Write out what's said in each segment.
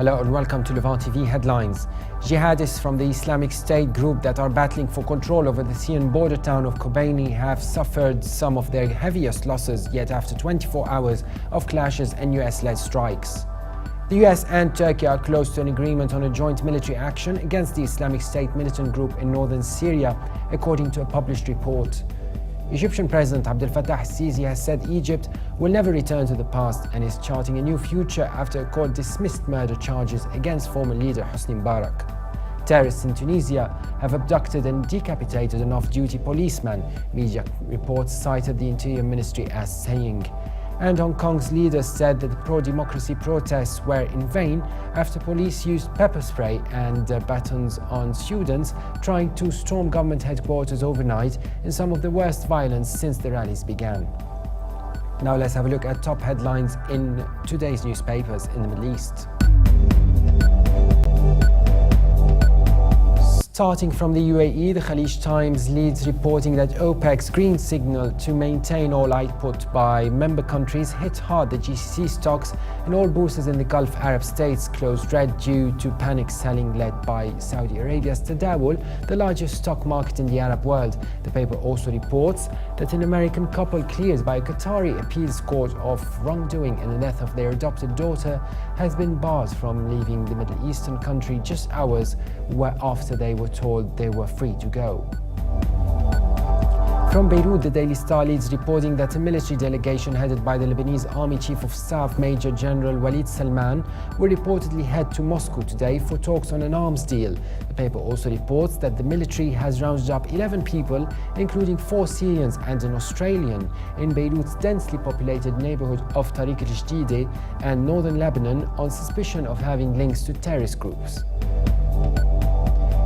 Hello and welcome to Levant TV Headlines. Jihadists from the Islamic State group that are battling for control over the Syrian border town of Kobane have suffered some of their heaviest losses yet after 24 hours of clashes and US-led strikes. The US and Turkey are close to an agreement on a joint military action against the Islamic State militant group in northern Syria, according to a published report. Egyptian President Abdel Fattah al-Sisi has said Egypt will never return to the past and is charting a new future after a court dismissed murder charges against former leader Hosni Mubarak. Terrorists in Tunisia have abducted and decapitated an off-duty policeman, media reports cited the Interior Ministry as saying. And Hong Kong's leaders said that the pro-democracy protests were in vain after police used pepper spray and batons on students trying to storm government headquarters overnight in some of the worst violence since the rallies began. Now let's have a look at top headlines in today's newspapers in the Middle East. Starting from the UAE, the Khalij Times leads reporting that OPEC's green signal to maintain oil output by member countries hit hard the GCC stocks, and oil bourses in the Gulf Arab states closed red due to panic selling led by Saudi Arabia's Tadawul, the largest stock market in the Arab world. The paper also reports that an American couple cleared by a Qatari appeals court of wrongdoing in the death of their adopted daughter has been barred from leaving the Middle Eastern country just hours after they were told they were free to go. From Beirut, the Daily Star leads reporting that a military delegation headed by the Lebanese Army Chief of Staff Major General Walid Salman will reportedly head to Moscow today for talks on an arms deal. The paper also reports that the military has rounded up 11 people, including 4 Syrians and an Australian, in Beirut's densely populated neighborhood of Tariq al-Jadidi and northern Lebanon on suspicion of having links to terrorist groups.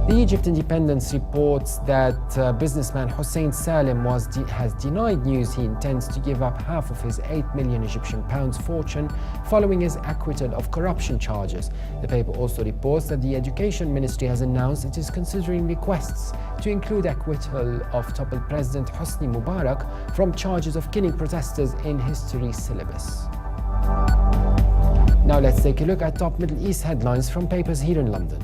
The Egypt Independent reports that businessman Hussein Salem has denied news he intends to give up half of his 8 million Egyptian pounds fortune following his acquittal of corruption charges. The paper also reports that the Education Ministry has announced it is considering requests to include acquittal of toppled President Hosni Mubarak from charges of killing protesters in history syllabus. Now let's take a look at top Middle East headlines from papers here in London.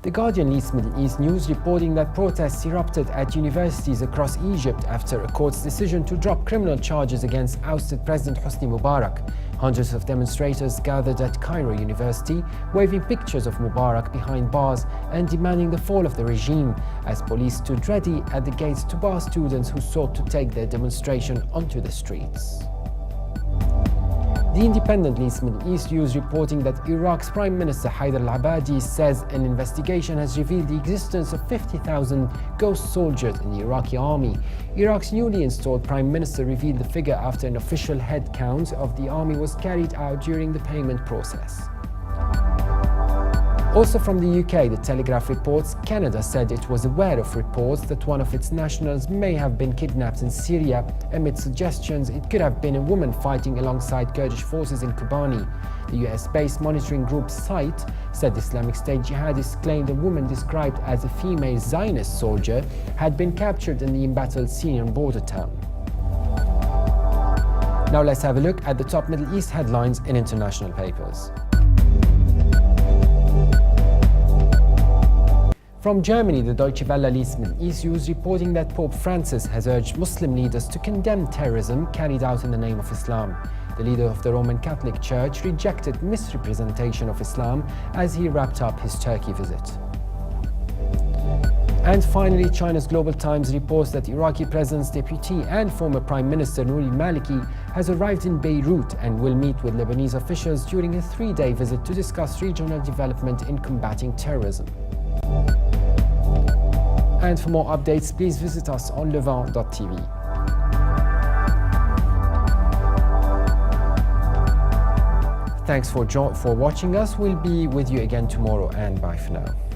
The Guardian leads Middle East news reporting that protests erupted at universities across Egypt after a court's decision to drop criminal charges against ousted President Hosni Mubarak. Hundreds of demonstrators gathered at Cairo University, waving pictures of Mubarak behind bars and demanding the fall of the regime, as police stood ready at the gates to bar students who sought to take their demonstration onto the streets. The Independent leads Middle East news reporting that Iraq's Prime Minister Haider al-Abadi says an investigation has revealed the existence of 50,000 ghost soldiers in the Iraqi army. Iraq's newly installed Prime Minister revealed the figure after an official head count of the army was carried out during the payment process. Also from the UK, the Telegraph reports Canada said it was aware of reports that one of its nationals may have been kidnapped in Syria amid suggestions it could have been a woman fighting alongside Kurdish forces in Kobani. The US-based monitoring group SITE said Islamic State jihadists claimed a woman described as a female Zionist soldier had been captured in the embattled Syrian border town. Now let's have a look at the top Middle East headlines in international papers. From Germany, the Deutsche Welle leads Middle East news reporting that Pope Francis has urged Muslim leaders to condemn terrorism carried out in the name of Islam. The leader of the Roman Catholic Church rejected misrepresentation of Islam as he wrapped up his Turkey visit. And finally, China's Global Times reports that Iraqi President's deputy and former Prime Minister Nouri Maliki has arrived in Beirut and will meet with Lebanese officials during a 3-day visit to discuss regional development in combating terrorism. And for more updates, please visit us on levant.tv. Thanks for watching us. We'll be with you again tomorrow, and bye for now.